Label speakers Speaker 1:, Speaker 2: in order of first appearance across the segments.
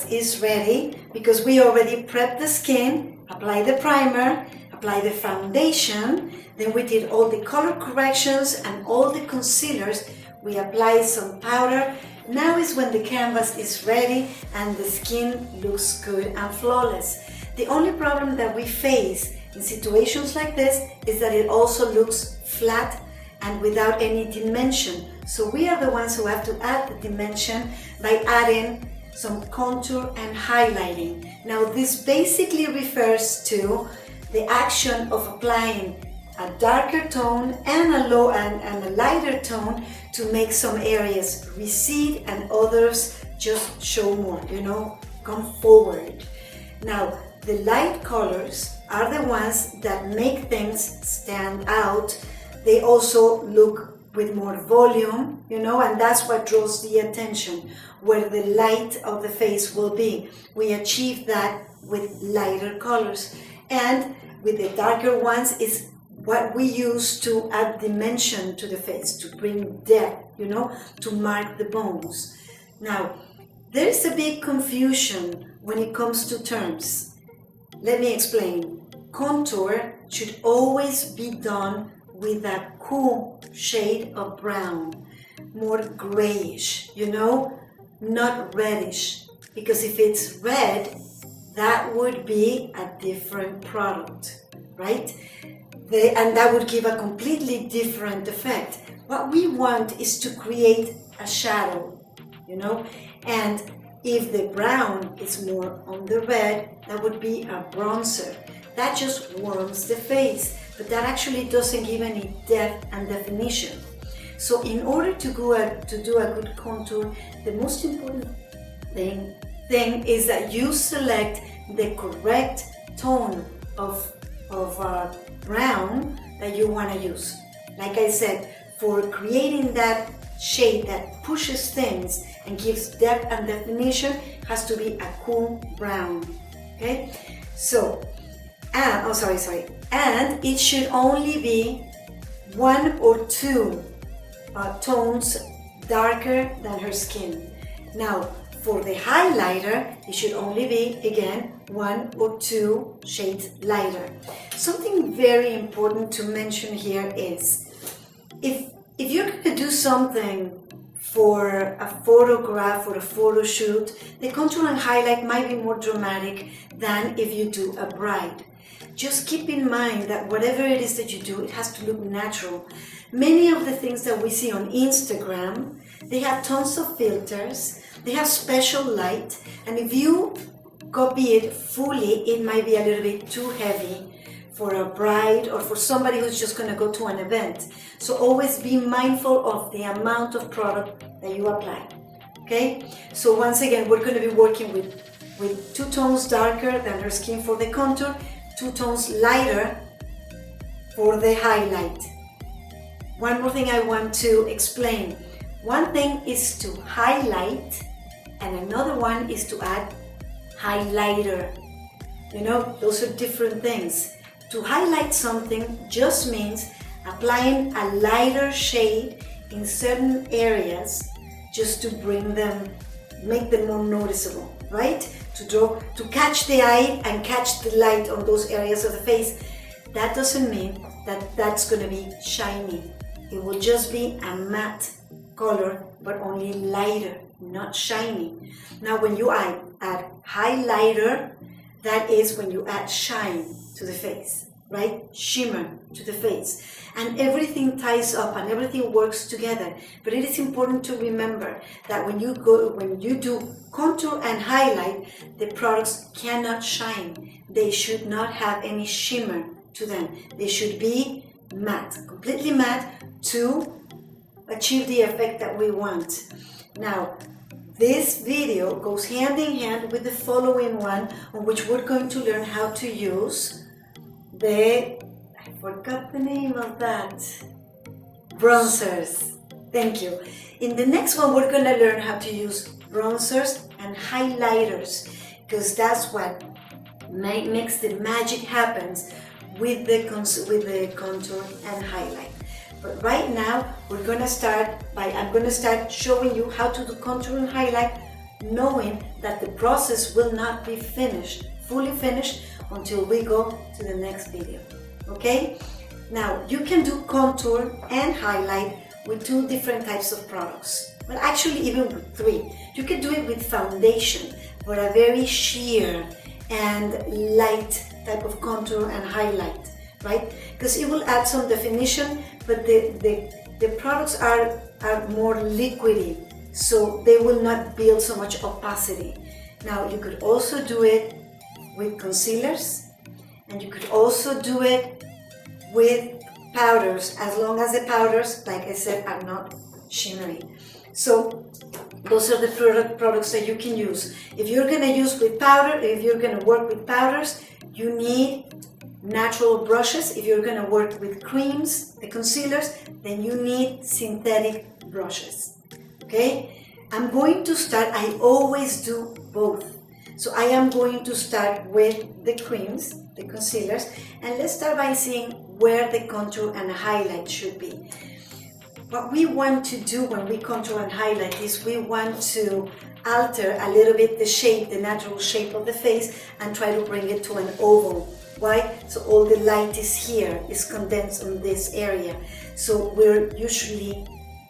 Speaker 1: canvas is ready, because we already prepped the skin, applied the primer, applied the foundation, then we did all the color corrections and all the concealers, we applied some powder. Now is when the canvas is ready and the skin looks good and flawless. The only problem that we face in situations like this is that it also looks flat and without any dimension. So we are the ones who have to add the dimension by adding some contour and highlighting. Now this basically refers to the action of applying a darker tone and a lighter tone to make some areas recede and others just show more, come forward. Now the light colors are the ones that make things stand out. They also look with more volume, and that's what draws the attention, where the light of the face will be. We achieve that with lighter colors. And with the darker ones is what we use to add dimension to the face, to bring depth, to mark the bones. Now, there is a big confusion when it comes to terms. Let me explain. Contour should always be done with a cool shade of brown, more grayish, not reddish, because if it's red, that would be a different product, right? And that would give a completely different effect. What we want is to create a shadow, and if the brown is more on the red, that would be a bronzer. That just warms the face, but that actually doesn't give any depth and definition. So in order to do a good contour, the most important thing is that you select the correct tone of brown that you want to use. Like I said, for creating that shade that pushes things and gives depth and definition, has to be a cool brown. Okay, so and it should only be 1 or 2 tones darker than her skin. Now for the highlighter, it should only be, again, 1 or 2 shades lighter. Something very important to mention here is, if you're going to do something for a photograph or a photo shoot, the contour and highlight might be more dramatic than if you do a bride. Just keep in mind that whatever it is that you do, it has to look natural. Many of the things that we see on Instagram, they have tons of filters, they have special light, and if you copy it fully, it might be a little bit too heavy for a bride or for somebody who's just going to go to an event. So always be mindful of the amount of product that you apply. Okay? So once again, we're going to be working with 2 tones darker than her skin for the contour, 2 tones lighter for the highlight. One more thing I want to explain. One thing is to highlight and another one is to add highlighter. Those are different things. To highlight something just means applying a lighter shade in certain areas just to make them more noticeable, right? To catch the eye and catch the light on those areas of the face. That doesn't mean that that's going to be shiny. It will just be a matte color, but only lighter, not shiny. Now when you add highlighter, that is when you add shine to the face, right? Shimmer to the face. And everything ties up and everything works together. But it is important to remember that when you do contour and highlight, the products cannot shine. They should not have any shimmer to them. They should be matte, completely matte, to achieve the effect that we want. Now, this video goes hand in hand with the following one, on which we're going to learn how to use I forgot the name of that, bronzers. Thank you. In the next one, we're going to learn how to use bronzers and highlighters, because that's what makes the magic happens with the contour and highlight. But right now, I'm going to start showing you how to do contour and highlight knowing that the process will not be finished, fully finished, until we go to the next video. Okay? Now, you can do contour and highlight with 2 different types of products. Well, actually even with 3. You can do it with foundation for a very sheer and light type of contour and highlight, right? Because it will add some definition, but the products are more liquidy, so they will not build so much opacity. Now, you could also do it with concealers, and you could also do it with powders, as long as the powders, like I said, are not shimmery. So those are the products that you can use. If you're going to use with powder, if you're going to work with powders, you need natural brushes. If you're going to work with creams, the concealers, then you need synthetic brushes. Okay? I'm going to start, I always do both. So I am going to start with the creams, the concealers, and let's start by seeing where the contour and highlight should be. What we want to do when we contour and highlight is we want to alter a little bit the shape, the natural shape of the face, and try to bring it to an oval. Why? So all the light is here, is condensed on this area. So we'll usually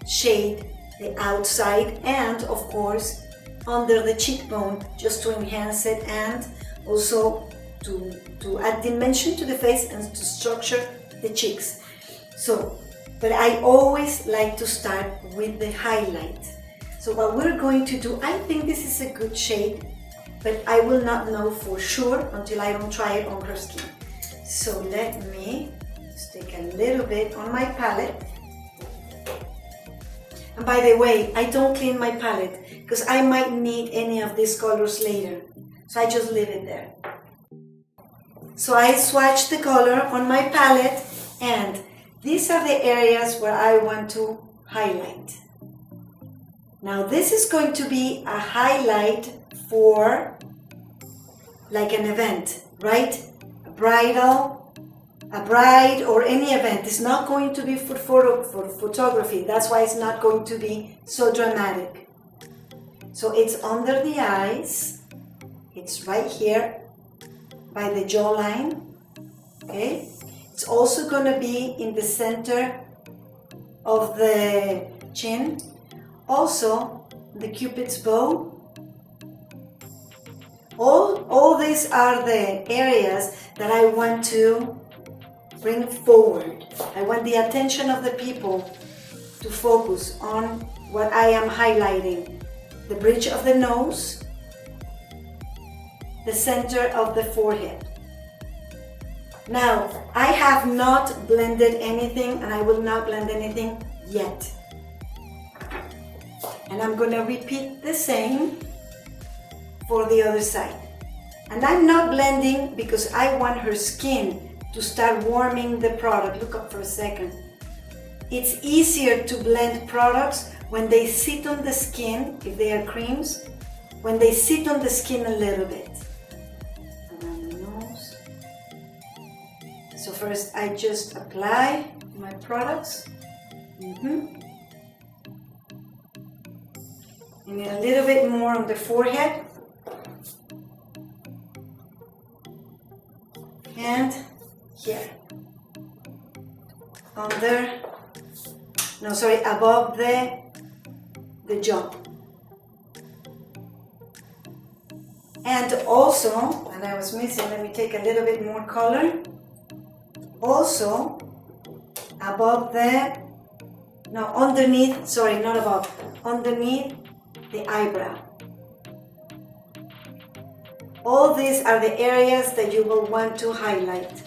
Speaker 1: shade the outside and, of course, under the cheekbone, just to enhance it and also to add dimension to the face and to structure the cheeks. So, but I always like to start with the highlight. So what we're going to do, I think this is a good shade, but I will not know for sure until I don't try it on her skin. So let me just take a little bit on my palette. And by the way, I don't clean my palette because I might need any of these colors later. So I just leave it there. So I swatched the color on my palette, and these are the areas where I want to highlight. Now this is going to be a highlight for like an event, right? A bride or any event. It's not going to be for photography. That's why it's not going to be so dramatic. So it's under the eyes. It's right here by the jawline. Okay. It's also going to be in the center of the chin. Also, the Cupid's bow. All these are the areas that I want to bring forward. I want the attention of the people to focus on what I am highlighting. The bridge of the nose, the center of the forehead. Now, I have not blended anything, and I will not blend anything yet. And I'm going to repeat the same for the other side. And I'm not blending because I want her skin to start warming the product. Look up for a second. It's easier to blend products when they sit on the skin, if they are creams, when they sit on the skin a little bit. Around the nose. So first I just apply my products. And a little bit more on the forehead. And here. Above the jaw. And also, and I was missing, let me take a little bit more color. Also, underneath the eyebrow. All these are the areas that you will want to highlight.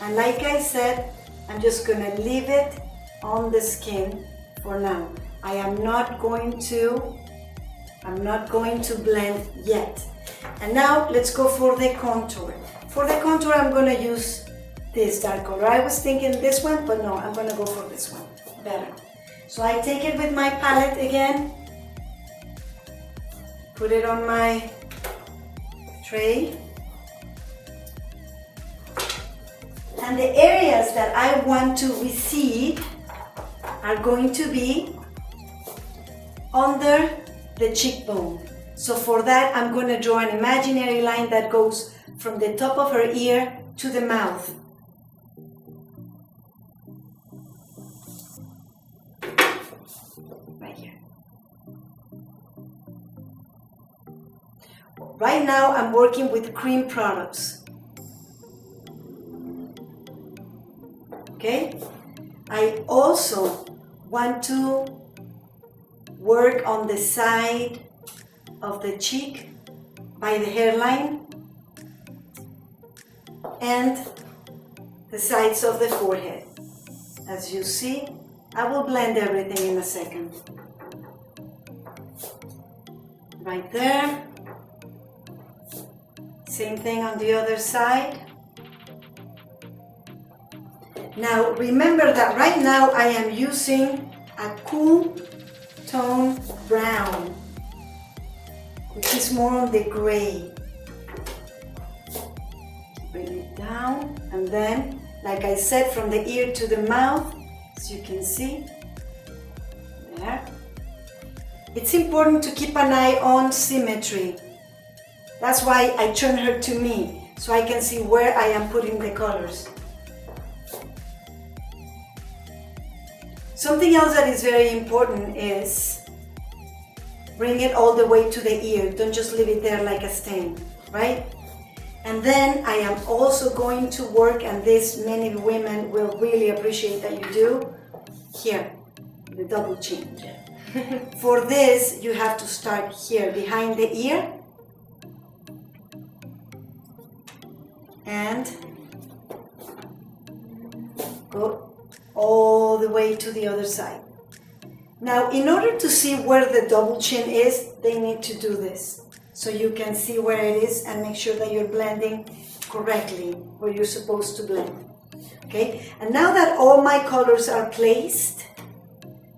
Speaker 1: And like I said, I'm just going to leave it on the skin for now. I'm not going to blend yet. And now let's go for the contour. For the contour, I'm going to use this dark color. I was thinking this one, but no, I'm going to go for this one. Better. So I take it with my palette again. Put it on my tray. And the areas that I want to recede are going to be under the cheekbone. So for that, I'm going to draw an imaginary line that goes from the top of her ear to the mouth. Right here. Right now, I'm working with cream products. Okay? I also want to work on the side of the cheek by the hairline and the sides of the forehead. As you see, I will blend everything in a second. Right there. Same thing on the other side. Now remember that right now I am using a cool tone brown, which is more on the gray. Bring it down, and then, like I said, from the ear to the mouth, as you can see, there. It's important to keep an eye on symmetry. That's why I turn her to me, so I can see where I am putting the colors. Something else that is very important is bring it all the way to the ear. Don't just leave it there like a stain, right? And then I am also going to work, and this many women will really appreciate that you do, here, the double chin. For this, you have to start here, behind the ear, and go all the way to the other side. Now, in order to see where the double chin is, they need to do this. So you can see where it is and make sure that you're blending correctly where you're supposed to blend. Okay, and now that all my colors are placed,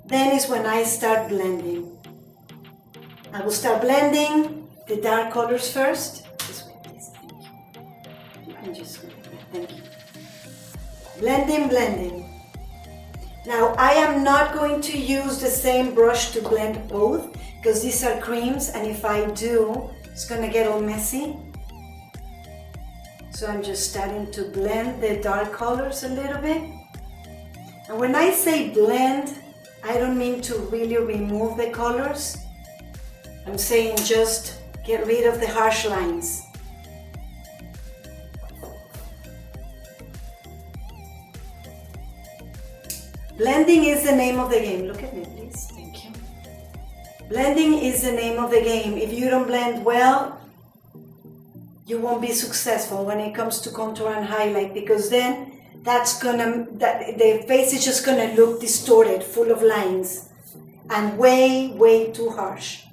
Speaker 1: then is when I start blending. I will start blending the dark colors first. This way, please. Thank you. You can just go like that. Thank you. Blending, blending. Now, I am not going to use the same brush to blend both because these are creams, and if I do, it's going to get all messy. So I'm just starting to blend the dark colors a little bit. And when I say blend, I don't mean to really remove the colors. I'm saying just get rid of the harsh lines. Blending is the name of the game. Look at me, please. Thank you. Blending is the name of the game. If you don't blend well, you won't be successful when it comes to contour and highlight, because then the face is just gonna look distorted, full of lines, and way, way too harsh.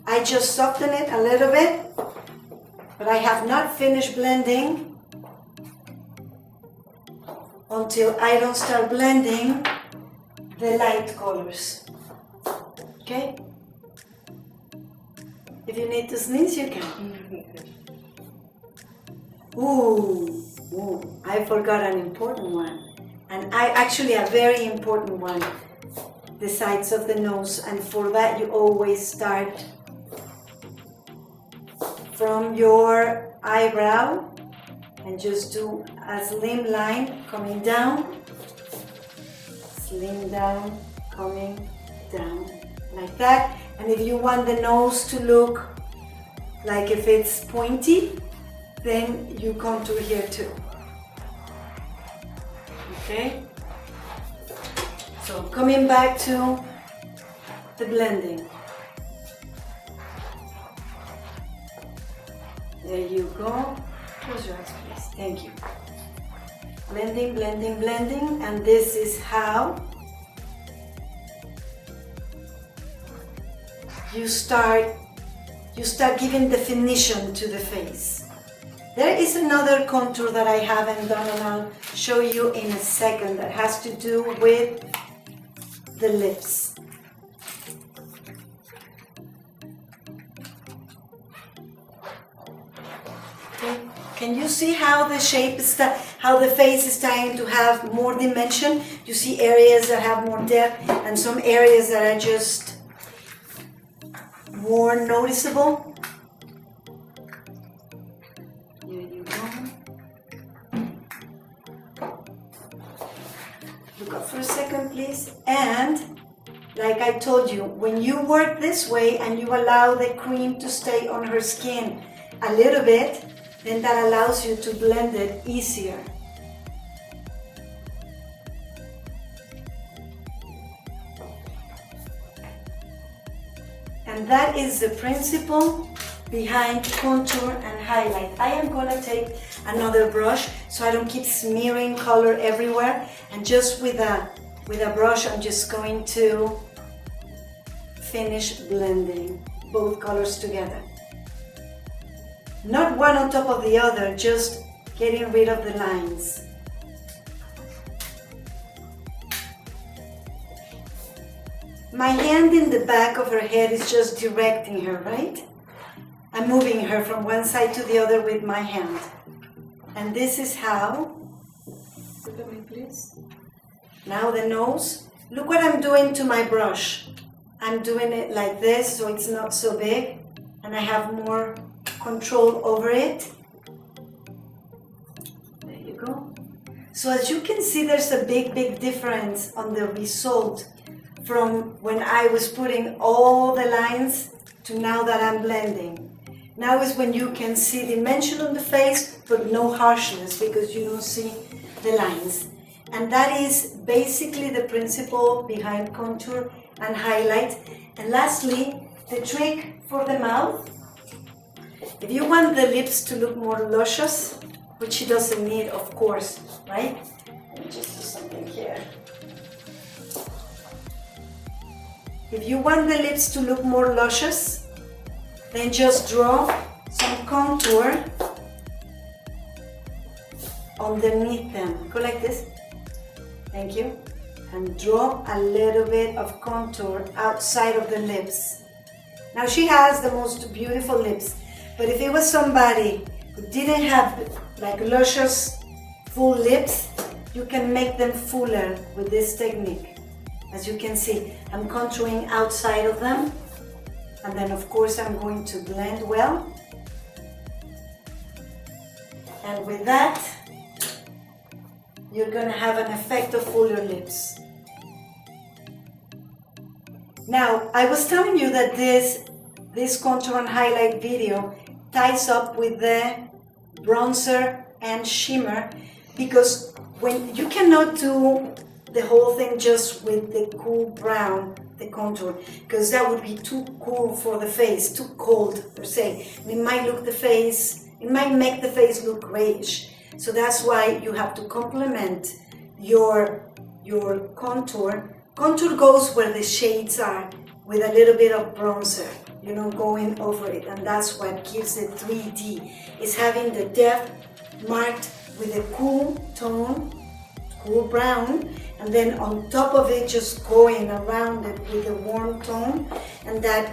Speaker 1: I just soften it a little bit, but I have not finished blending until I don't start blending the light colors. Okay? If you need to sneeze, you can. Ooh, I forgot an important one. And actually a very important one. The sides of the nose. And for that, you always start from your eyebrow and just do a slim line coming down, slim down, coming down, like that. And if you want the nose to look like if it's pointy, then you contour here too. Okay? So coming back to the blending. There you go. Close your eyes, please. Thank you. Blending, blending, blending, and this is how you start giving definition to the face. There is another contour that I haven't done, and I'll show you in a second, that has to do with the lips. Okay. Can you see how the shape is, how the face is starting to have more dimension? You see areas that have more depth and some areas that are just more noticeable. Here you go. Look up for a second, please. And like I told you, when you work this way and you allow the cream to stay on her skin a little bit, then that allows you to blend it easier. And that is the principle behind contour and highlight. I am going to take another brush so I don't keep smearing color everywhere, and just with a brush I'm just going to finish blending both colors together. Not one on top of the other, just getting rid of the lines. My hand in the back of her head is just directing her, right? I'm moving her from one side to the other with my hand. And this is how, look at me please. Now the nose, look what I'm doing to my brush. I'm doing it like this so it's not so big and I have more control over it. There you go. So as you can see, there's a big difference on the result from when I was putting all the lines to now that I'm blending. Now is when you can see dimension on the face but no harshness because you don't see the lines. And that is basically the principle behind contour and highlight. And lastly, the trick for the mouth. If you want the lips to look more luscious, which she doesn't need, of course, right? Let me just do something here. If you want the lips to look more luscious, then just draw some contour underneath them. Go like this. Thank you. And draw a little bit of contour outside of the lips. Now she has the most beautiful lips, but if it was somebody who didn't have like luscious full lips, you can make them fuller with this technique. As you can see, I'm contouring outside of them, and then of course I'm going to blend well. And with that, you're going to have an effect of fuller lips. Now, I was telling you that this contour and highlight video ties up with the bronzer and shimmer, because when you cannot do the whole thing just with the cool brown, the contour, because that would be too cool for the face, too cold per se. And it might make the face look grayish. So that's why you have to complement your contour. Contour goes where the shades are with a little bit of bronzer, going over it. And that's what gives it 3D, is having the depth marked with a cool tone, cool brown, and then on top of it just going around it with a warm tone, and that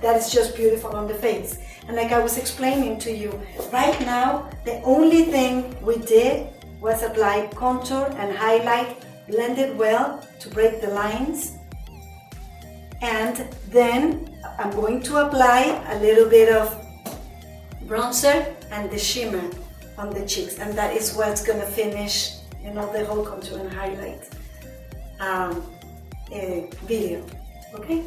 Speaker 1: is just beautiful on the face. And like I was explaining to you, right now the only thing we did was apply contour and highlight, blend it well to break the lines, and then I'm going to apply a little bit of bronzer and the shimmer on the cheeks, and that is what's going to finish the whole contour and highlight video. Okay?